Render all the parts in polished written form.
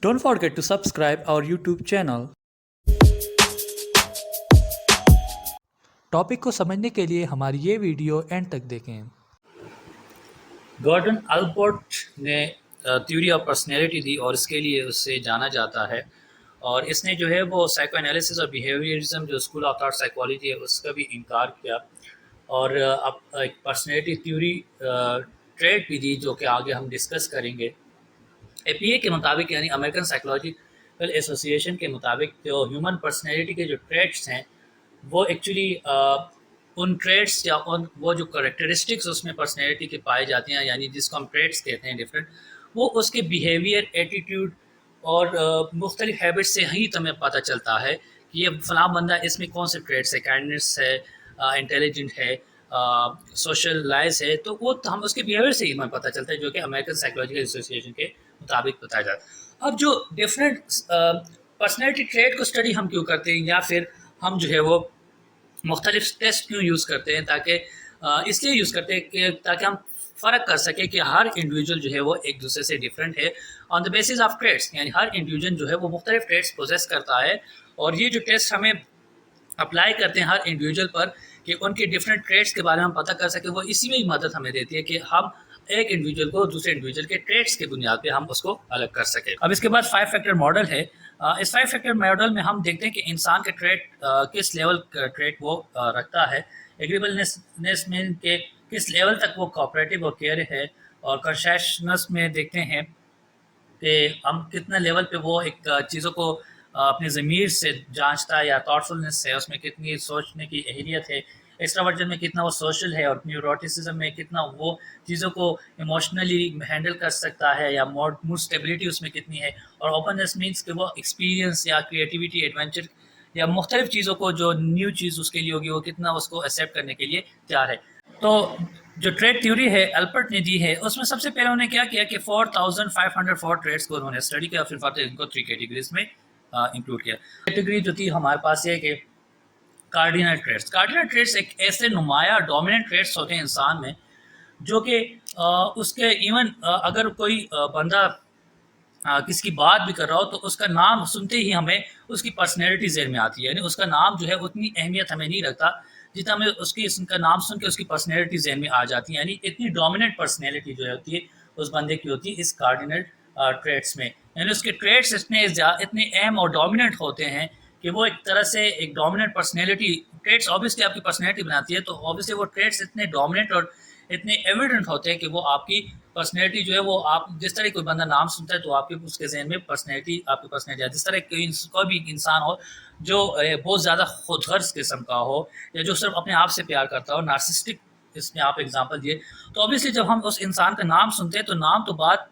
Don't forget to subscribe our YouTube channel. Topic को समझने के लिए हमारी ये वीडियो एंड तक देखें। गॉर्डन अल्पोर्ट ने थ्योरी ऑफ पर्सनैलिटी दी और इसके लिए उससे जाना जाता है। और इसने जो है वो साइको एनालिसिस और बिहेवियरिज्म जो स्कूल ऑफ थॉट साइकोलॉजी है उसका भी इनकार किया। और अब एक पर्सनैलिटी थ्योरी ट्रेड भी दी जो कि आगे हम डिस्कस करेंगे। एपीए के मुताबिक यानी अमेरिकन साइकोलॉजिकल एसोसिएशन के मुताबिक जो ह्यूमन पर्सनैलिटी के जो ट्रेड्स हैं वो एक्चुअली उन ट्रेड्स या उन वो जो करेक्टरिस्टिक्स उसमें पर्सनैलिटी के पाए जाते हैं यानी जिसको हम ट्रेड्स कहते हैं डिफरेंट, वो उसके बिहेवियर, एटीट्यूड और मुख्तलिफ हैबिट्स से ही तुम्हें पता चलता है कि ये फलां बंदा इसमें कौन से ट्रेड्स है, काइंडनेस है, इंटेलिजेंट है, सोशल लाइज है, तो वो हम उसके बिहेवियर से ही हमें पता चलता है जो कि अमेरिकन साइकोलॉजिकल एसोसिएशन के मुताबिक बताया जाता है। अब जो डिफरेंट पर्सनैलिटी ट्रेड को स्टडी हम क्यों करते हैं या फिर हम जो है वो मुख्तलिफ टेस्ट क्यों यूज़ करते हैं, ताकि इसलिए यूज़ करते हैं कि ताकि हम फ़र्क कर सकें कि हर इंडिविजुअल जो है वो एक दूसरे से डिफरेंट है on the basis of trades, यानी हर इंडिविजुअल जो है वो मुख्तलिफ ट्रेड्स पोजेस करता है। और ये जो टेस्ट हमें अप्लाई करते हैं हर इंडिविजुअल पर कि उनके डिफरेंट ट्रेड्स के बारे में हम पता कर सकें, वो इसी में ही मदद हमें देती है कि हम एक इंडिविजुअल को दूसरे इंडिविजुअल के ट्रेड्स के बुनियाद पे हम उसको अलग कर सकें। अब इसके बाद 5 फैक्टर मॉडल है। इस 5 फैक्टर मॉडल में हम देखते हैं कि इंसान के ट्रेड किस लेवल का ट्रेड वो रखता है। एग्रीबलनेस में के किस लेवल तक वो कोऑपरेटिव और केयर है, और कॉन्शियसनेस में देखते हैं कि हम कितना लेवल पे वो एक चीज़ों को अपने ज़मीर से जांचता है, या थॉटफुलनेस है उसमें कितनी सोचने की अहलियत है, एक्स्ट्रावर्जन में कितना वो सोशल है, और न्यूरोटिसिज्म में कितना वो चीज़ों को इमोशनली हैंडल कर सकता है, या मूड स्टेबिलिटी उसमें कितनी है, और ओपननेस मीन्स कि वो एक्सपीरियंस या क्रिएटिविटी, एडवेंचर या मुख्तलिफ चीज़ों को जो न्यू चीज़ उसके लिए होगी वो कितना उसको एक्सेप्ट करने के लिए तैयार है। तो जो ट्रेड थ्योरी है अल्पर्ट ने दी है उसमें सबसे पहले उन्होंने क्या किया कि 4504 ट्रेड्स को उन्होंने स्टडी किया, फिर फर्दर इनको 3 कैटेगरीज में इंक्लूड किया। कैटेगरी जो थी हमारे पास ये कि कार्डिनल ट्रेड्स। कार्डिनल ट्रेड्स एक ऐसे नुमाया डोमिनेंट ट्रेड्स होते हैं इंसान में जो कि उसके इवन अगर कोई बंदा किसी की बात भी कर रहा हो तो उसका नाम सुनते ही हमें उसकी पर्सनैलिटी ज़हन में आती है, यानी उसका नाम जो है उतनी अहमियत हमें नहीं रखता जितना हमें उसका नाम सुन के उसकी पर्सनैलिटी ज़हन में आ जाती है, यानी इतनी डोमिनेंट पर्सनैलिटी जो होती है उस बंदे की होती है इस कार्डिनल ट्रेड्स में। यानी उसके ट्रेड्स इतने अहम और डोमिनेंट होते हैं कि वो एक तरह से एक डोमिनेंट पर्सनैलिटी, ट्रेड्स ऑब्वियसली आपकी पर्सनैलिटी बनाती है, तो ऑब्वियसली वो ट्रेड्स इतने डोमिनेंट और इतने एविडेंट होते हैं कि वो आपकी पर्सनैलिटी जो है वो आप जिस तरह कोई बंदा नाम सुनता है तो आपके उसके जहन में पर्सनैलिटी आपकी पर्सनैलिटी है। जिस तरह कोई भी इंसान हो जो बहुत ज़्यादा खुदगर्ज किस्म का हो या जो सिर्फ अपने आप से प्यार करता हो, नार्सिसिस्टिक इसमें आप एग्जांपल दिए, तो ऑब्वियसली जब हम उस इंसान का नाम सुनते हैं तो नाम तो बाद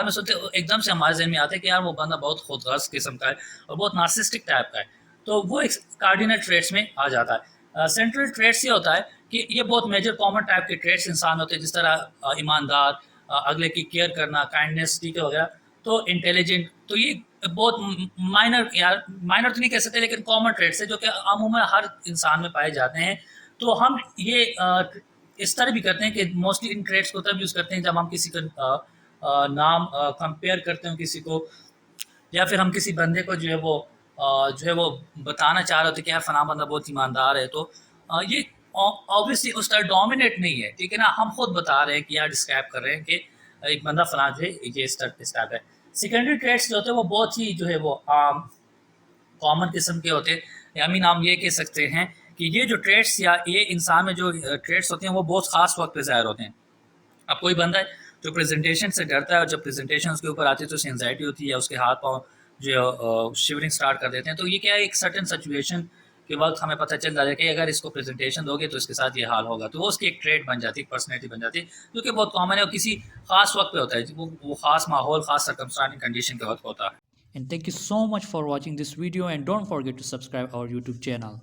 में सुनते एकदम से हमारे जहन में आता है कि यार वो बंदा बहुत खुदगर्ज किस्म का है और बहुत नार्सिसिस्टिक टाइप का है, तो वो एक कार्डिनल ट्रेड्स में आ जाता है। सेंट्रल ट्रेड्स ये होता है कि ये बहुत मेजर कॉमन टाइप के ट्रेड्स इंसान होते हैं, जिस तरह ईमानदार, अगले की केयर करना, काइंडनेस, ठीक है वगैरह। तो इंटेलिजेंट, तो ये बहुत माइनर, यार माइनर तो नहीं कह सकते लेकिन कॉमन ट्रेड्स है जो कि अमूमन हर इंसान में पाए जाते हैं। तो हम ये इस तरह भी करते हैं कि मोस्टली इन ट्रेड्स को तब यूज़ करते हैं जब हम किसी का नाम कंपेयर करते हो किसी को, या फिर हम किसी बंदे को जो है वो बताना चाह रहे होते कि यार फलां बंदा बहुत ईमानदार है, तो ये ऑब्वियसली उस तरह डोमिनेट नहीं है, ठीक है ना, हम खुद बता रहे हैं कि यार डिस्क्राइब कर रहे हैं कि एक बंदा फलां जो है ये इस टाइप है। सेकेंडरी ट्रेड्स जो होते हैं वो बहुत ही जो है वो कॉमन किस्म के होते हैं, या मीन हम ये कह सकते हैं कि ये जो ट्रेड्स या ये इंसान में जो ट्रेड्स होते हैं वो बहुत ख़ास वक्त पे ज़ाहिर होते हैं। अब कोई बंदा है जो प्रेजेंटेशन से डरता है और जब प्रेजेंटेशन उसके ऊपर आती है तो उसे एंजाइटी होती है या उसके हाथ पाँव जो शिवरिंग स्टार्ट कर देते हैं, तो ये क्या है, एक सर्टेन सिचुएशन के वक्त हमें पता चल जाता है कि अगर इसको प्रेजेंटेशन दोगे तो इसके साथ ये हाल होगा, तो वो उसकी एक ट्रेड बन जाती है, पर्सनैलिटी बन जाती है, जो कि बहुत कॉमन है और किसी खास वक्त पे होता है, वो खास माहौल, खास सर्कमस्टांसिंग कंडीशन के वक्त होता है। And thank you so much for watching this video, and don't forget to subscribe our YouTube channel.